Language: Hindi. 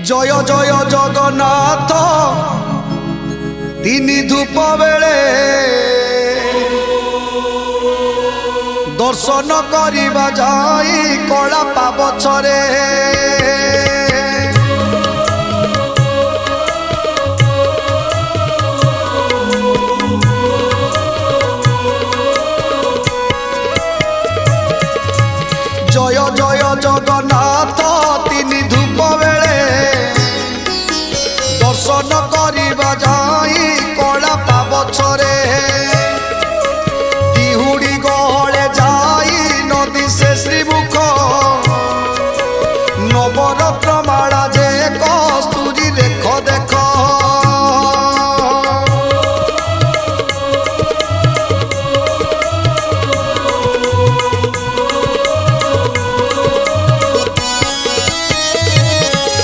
জয় জয় জগন্নাথ তিনি ধূপ বেলে দর্শন করিবা যাই কলা পাবছরে।